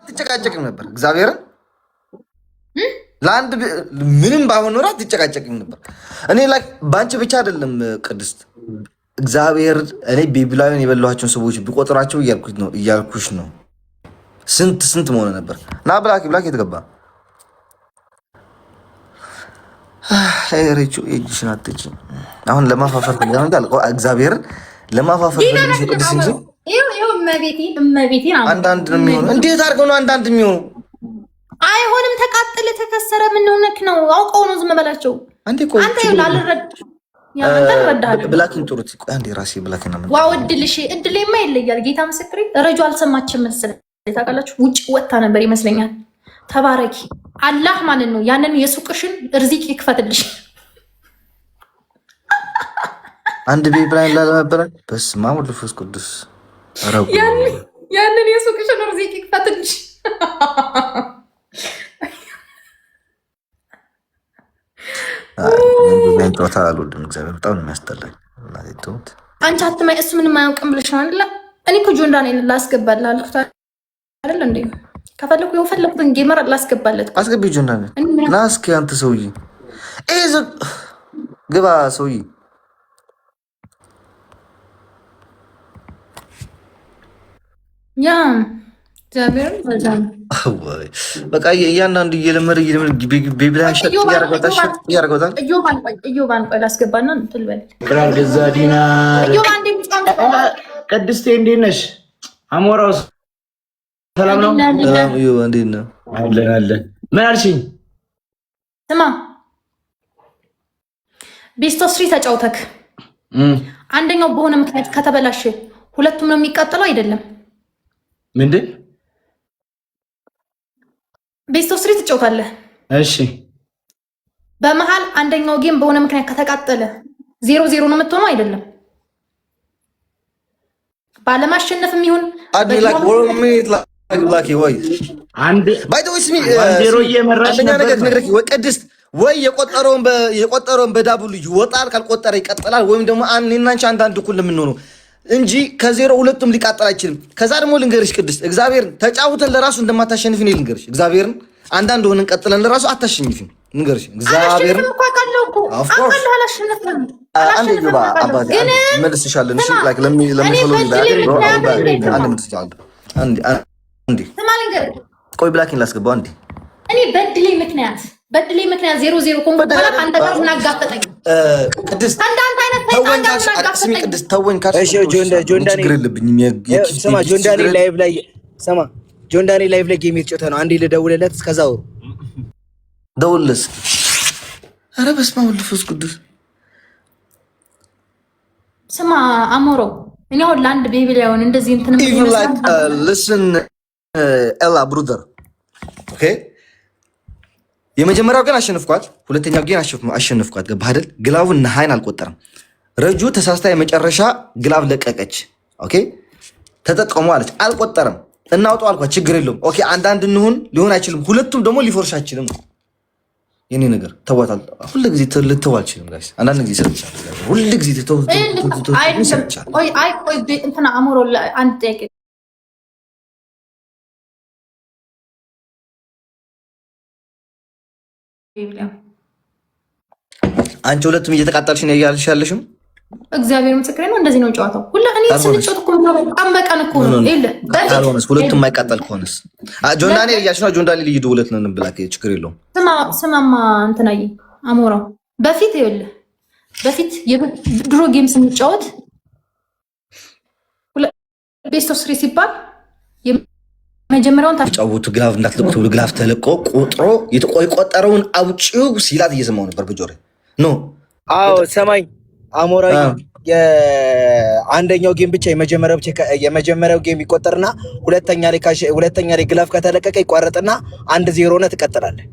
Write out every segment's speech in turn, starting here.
አትጨቃጨቅም ነበር። እግዚአብሔርን ለአንድ ምንም ባይሆን ኖር አትጨቃጨቅም ነበር። እኔ ላይ በአንቺ ብቻ አይደለም ቅድስት እግዚአብሔር እኔ ቢብላዊን የበላኋቸውን ሰዎች ቢቆጥራቸው እያልኩሽ ነው። ስንት መሆነ ነበር ና ብላክ የተገባ ሬቹ እጅሽን አትጭ። አሁን ለማፋፈር እግዚአብሔርን ለማፋፈር ቅዱስ እንጂ አንዳንድ ነው የሚሆኑ። እንዴት አድርገው ነው አንዳንድ የሚሆኑ? አይሆንም። ተቃጠለ ተከሰረ ምን ሆነክ ነው? አውቀው ነው ዝም በላቸው። አንተ ብላኪን ጥሩት። አንዴ ራሴ ብላኪን ነው ዋው እድሌማ ይለያል። ጌታ ምስክሬ ረጁ አልሰማችም መሰለኝ። ታውቃላችሁ ውጭ ወጣ ነበር ይመስለኛል። ተባረኪ አላህ ማለት ነው። ያንን የሱቅሽን ርዚቅ ይክፈትልሽ። አንድ ቢብላን ላልነበረ በስመ አብ ወወልድ ወመንፈስ ቅዱስ ያንን የሱቅሽን ርዚቅ ይክፈትልሽ። ጨዋታ አልወድም። እግዚአብሔር በጣም ነው የሚያስጠላኝ። አንቺ አትማይ እሱ ምንም አያውቅም ብለሽ ነው አይደለ? እኔ እኮ ጆን ዳንኤል ላስገባልህ አልኩት አይደል እንዴ? ከፈለኩ የፈለኩትን ጌመር ላስገባለት። አስገቢ ጆን ዳንኤል ና እስኪ አንተ ሰውዬ ግባ ሰውዬ። ያ እግዚአብሔር በቃ እያንዳንዱ እየለመደ ቤቢላን ሸጥ እያረገታል። እዮባን ቆይ ላስገባና እንትን በል። ገዛ ዲናር ቅድስቴ እንዴት ነሽ? አሞራው ሰላም ነው? ሰላም እዩ እንዴት ነው? አለን። ምን አልሽኝ? ስማ ቤስቶስሪ ተጫውተክ አንደኛው በሆነ ምክንያት ከተበላሽ ሁለቱም ነው የሚቃጠለው አይደለም? ምንድን ቤስቶስሪ ትጫውታለህ? እሺ በመሃል አንደኛው ጌም በሆነ ምክንያት ከተቃጠለ 0-0 ነው የምትሆነው አይደለም? ባለማሸነፍም ይሁን ቅድስት ወይ የቆጠረውን በዳብሉ ይወጣል፣ ካልቆጠረ ይቀጥላል። ወይም ደግሞ እኔና አንቺ አንዳንድ እኩል የምንሆነው እንጂ ከዜሮ ሁለቱም ሊቃጠል አይችልም። ከዛ ደግሞ ልንገርሽ ቅድስት እግዚአብሔርን ተጫውተን ለራሱ እንደማታሸንፊ ነው ልንገርሽ። እግዚአብሔርን አንዳንድ ሆነን ቀጥለን ለራሱ አታሸንፊም ልንገርሽ። እግዚአብሔርን መልስሻለን። እሺ ላይክ ለሚፈለው ቆይ ብላኪን ላስገባው አንዴ። እኔ በድሌ ምክንያት 0-0 ኮንጎ በኋላ አንተ ጋር እናጋፈጠኝ። ቅድስት አንዳንድ አይነት ስሚ ቅድስት ተወኝ ካልሽ ጆን ዳንኤል ላይቭ ላይ ጌም የተጫወተ ነው። አንዴ ልደውልለት። እስከዛው ደውልስ። ኧረ በስመ አብ ወወልድ ወመንፈስ ቅዱስ። ስማ አሞሮ እኔ አሁን ለአንድ ቤቢ ላይ ሆነ እንደዚህ እንትን listen ኤላ ብሩደር ኦኬ። የመጀመሪያው ግን አሸንፍኳት፣ ሁለተኛው ግን አሸንፍኳት። ገባህ አይደል? ግላቡን ነሃይን አልቆጠረም። ረጁ ተሳስታ የመጨረሻ ግላብ ለቀቀች። ኦኬ ተጠቀሙ አለች፣ አልቆጠረም። እናውጣው አልኳት፣ ችግር የለውም ኦኬ። አንዳንድ እንሁን ሊሆን አይችልም፣ ሁለቱም ደግሞ ሊፎርሽ አይችልም። የኔ ነገር ተዋታል። ሁሉ ጊዜ ልተው አልችልም ጋይስ። አንዳንድ ጊዜ ይሰጥቻል፣ ሁሉ ጊዜ ተው ይሰጥቻል። አይ እንትና አሞሮ አንድ ጠይቅ አንቺ ሁለቱም እየተቃጠልሽ ነው እያልሽ ያለሽም። እግዚአብሔር ምስክሬ ነው። እንደዚህ ነው ጨዋታው። ሁሉ ስንጫወት እኮ በጣም በቀን እኮ ነው። ካልሆነስ ሁለቱም የማይቃጠል ከሆነስ ጆን ዳንኤል እያልሽ ነው። ጆን ዳንኤል ልዩ ሁለት ነን ብላክ ችግር የለውም። ስማማ እንትናዬ አሞራው በፊት ድሮ ጌም ስንጫወት ቤስት ኦፍ 3 ሲባል መጀመሪያውን ታጫውቱ ግላፍ እንዳትለቁት ብሎ ግላፍ ተለቆ ቆጥሮ የቆጠረውን አውጪው ሲላት እየሰማው ነበር በጆሮ ኖ። አዎ ሰማኝ አሞራው። የአንደኛው ጌም ብቻ የመጀመሪያው ጌም ይቆጠርና ሁለተኛ ላይ ግላፍ ከተለቀቀ ይቋረጥና 1-0 ሆነ ትቀጥላለህ።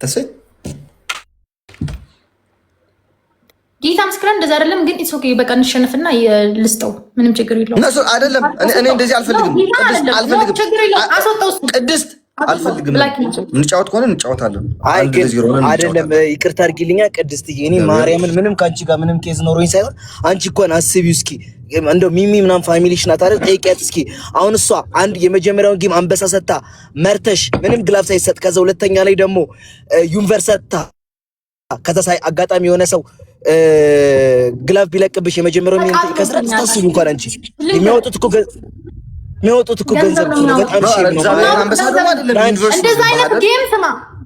ተሰይ ጌታ ምስክር እንደዛ አይደለም ግን ኢትስ ኦኬ። በቃ እንሸነፍና ልስጠው፣ ምንም ችግር የለውም። እነሱ አይደለም እኔ እንደዚህ አልፈልግም። ቅድስት አልፈልግም። እንጫወት ከሆነ እንጫወታለን። አይ አንድ ግን ለዜሮ ሆነን አይደለም፣ ይቅርታ አድርጊልኛ ቅድስትዬ፣ እኔ ማርያምን ምንም ካንቺ ጋር ምንም ኬዝ ኖሮኝ ሳይሆን አንቺ እንኳን አስቢው እስኪ እንደው ሚሚ ምናምን ፋሚሊሽ ናት አይደል? ጠይቂያት እስኪ። አሁን እሷ አንድ የመጀመሪያውን ጌም አንበሳ ሰታ መርተሽ ምንም ግላብ ሳይሰጥ ከዛ ሁለተኛ ላይ ደግሞ ዩኒቨርስ ሰታ ከዛ ሳይ አጋጣሚ የሆነ ሰው ግላብ ቢለቅብሽ የመጀመሪያው ምን ከስራት ታስቢ እንኳን አንቺ የሚያወጡት እኮ ገንዘብ ነው። በጣም ሼም ነው። እንደዛ አይነት ጌም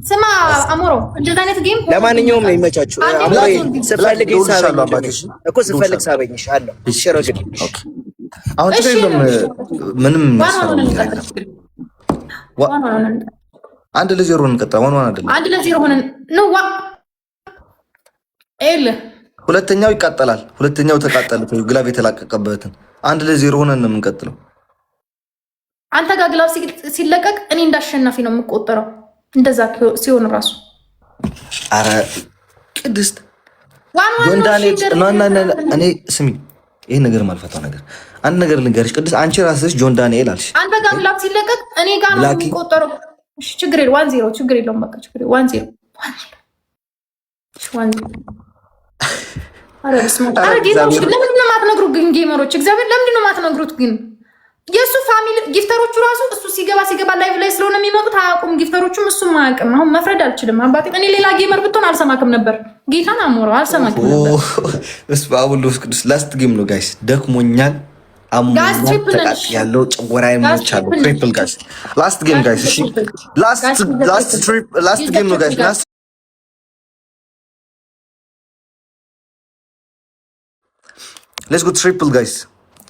ስማ አሞሮ፣ እንደዛ አይነት ጌም ለማንኛውም ነው ይመቻችሁ። አሞሬ ስፈልግ ሳበኝ እኮ ስፈልግ ሳበኝሽ አለው ይሽረግል። አሁን ትሬሎም ምንም አንድ ለዜሮ እንቀጣ። ዋን አይደለም አንድ ለዜሮ ሆነን ነው ሁለተኛው ይቃጠላል። ሁለተኛው ተቃጠለ። ግላብ የተላቀቀበትን አንድ ለዜሮ ሆነን ነው የምንቀጥለው። አንተ ጋር ግላብ ሲለቀቅ እኔ እንዳሸናፊ ነው የምቆጠረው። እንደዛ ሲሆን ራሱ አረ ቅድስት እኔ ስሚ፣ ይሄን ነገር ማልፈታው ነገር አንድ ነገር ልንገርሽ ቅድስት፣ አንቺ ራስሽ ጆን ዳንኤል አልሽ። አንተ ጋር ግላብ ሲለቀቅ እኔ ጋር ነው የምቆጠረው። እሺ ችግር የለውም። 1-0 ችግር የለውም። በቃ ችግር የለውም። 1-0 አረ በስመ አብ። ጌመሮች ለምንድን ነው የማትነግሩት ግን? ጌመሮች እግዚአብሔር ለምንድን ነው የማትነግሩት ግን? የእሱ ፋሚሊ ጊፍተሮቹ ራሱ እሱ ሲገባ ላይቭ ላይ ስለሆነ የሚመጡት አያውቁም። ጊፍተሮቹም እሱም አያውቅም። አሁን መፍረድ አልችልም አባቴ። እኔ ሌላ ጌመር ብትሆን አልሰማክም ነበር። ጌታን አሞረው አልሰማክም ነበር። እስባ ሁሉ ቅዱስ ላስት ጌም ነው ጋይስ። ደክሞኛል። ተቃጥ ያለው ጨጎራይ ሞች አሉ። ትሪፕል ጋይስ ላስት ጌም ጋይስ። እሺ ላስት ጌም ነው ጋይስ። Let's go triple guys.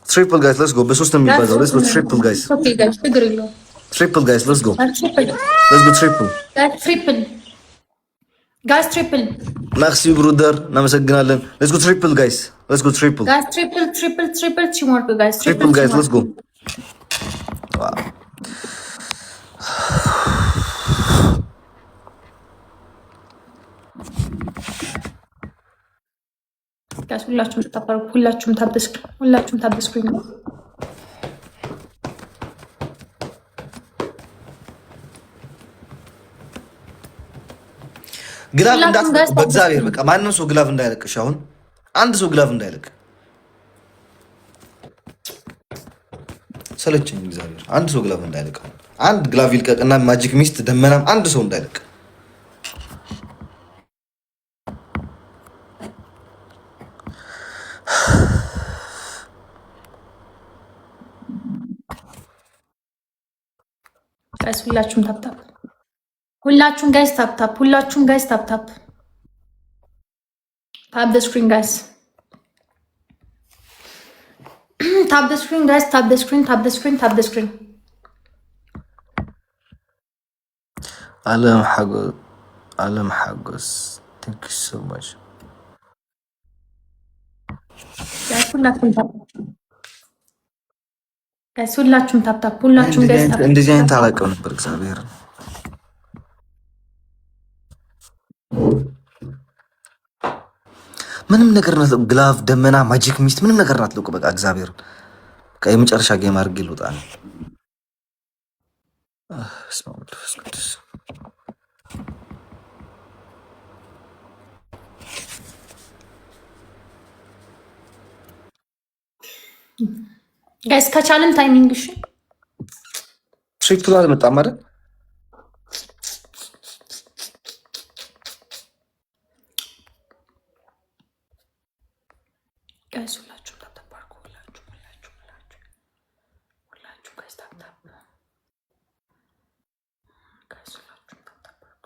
Triple guys, let's go. በሶስት ነው የሚባዛው. Let's go triple guys. Okay guys, ችግር የለውም. Triple guys, let's go. Let's go triple. Triple. Guys triple. Merci brother. እናመሰግናለን. Let's go triple guys. Let's go triple. Guys triple teamwork guys. Triple guys, let's go. Wow. ጋስ ሁላችሁም ታበስኩኝ ነው። ግላቭ እንዳትለቅ በእግዚአብሔር በቃ ማንም ሰው ግላቭ እንዳይለቅሽ። አሁን አንድ ሰው ግላቭ እንዳይለቅ ሰለቸኝ። እግዚአብሔር አንድ ሰው ግላቭ እንዳይለቅ። አንድ ግላቭ ይልቀቅና ማጂክ ሚስት ደመናም አንድ ሰው እንዳይለቅ። ጋይስ ሁላችሁም ታፕታፕ፣ ሁላችሁም ጋይስ ታፕታፕ፣ ሁላችሁም ጋይስ ታፕታፕ። ታፕ ዘ ስክሪን ጋይስ፣ ታፕ ዘ ስክሪን ጋይስ፣ ታፕ ዘ ስክሪን፣ ታፕ ዘ ስክሪን፣ ታፕ ዘ ስክሪን። አለም ሐጎስ ቴንክ ዩ ሶ ማች ጋይስ፣ ሁላችሁም ታፕ ጋይስ፣ ሁላችሁም ታፕታፕ፣ ሁላችሁም ጋይስ ታፕ። እንደዚህ አይነት አላውቅም ነበር እግዚአብሔር። ምንም ነገር ናት ግላቭ ደመና ማጂክ ሚስት ምንም ነገር ናት። በቃ እግዚአብሔር በቃ የመጨረሻ ጌም አድርጌ ልውጣ ነው። ጋይስ ከቻልን ታይሚንግ እሺ፣ ትሪፕል አልመጣም አይደል? ጋይስ ሁላችሁም ታፕታፕ አድርጉ። ሁላችሁም ጋይስ ታፕታፕ ጋይስ፣ ሁላችሁም ታፕታፕ አድርጉ።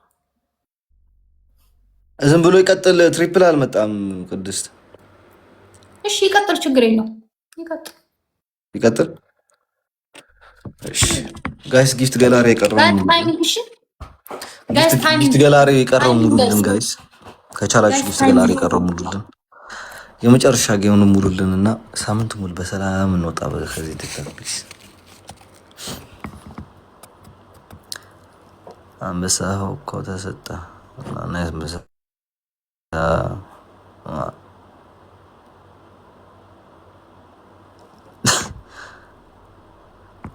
ዝም ብሎ ይቀጥል። ትሪፕል አልመጣም ቅድስት። እሺ ይቀጥል፣ ችግር የለውም። ይቀጥል። እሺ ጋይስ ጊፍት ገላሪ የቀረው ጊፍት ገላሪ የቀረው ሙሉልን ጋይስ፣ ከቻላችሁ ጊፍት ገላሪ የቀረው ሙሉልን። የመጨረሻ ጌሙን ሙሉልን እና ሳምንት ሙሉ በሰላም እንወጣ ከዚህ ቲክቶክ ፕሊዝ። አንበሳው እኮ ተሰጣ እና አንበሳ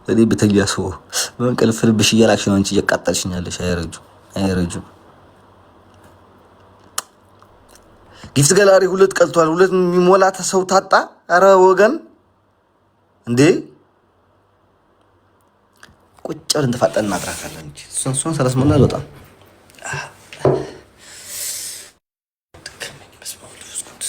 እኔ በተኛ ሰው በእንቅልፍ ልብሽ እያላክሽ ነው እንጂ እየቃጠልሽኛለሽ። አይረጁ ጊፍት ገላሪ 2 ቀልቷል። 2 የሚሞላ ሰው ታጣ። አረ ወገን እንዴ ቁጭ ብለን ተፋጠን እናጥራታለን እንጂ እሱን ሰለስሞላ በጣም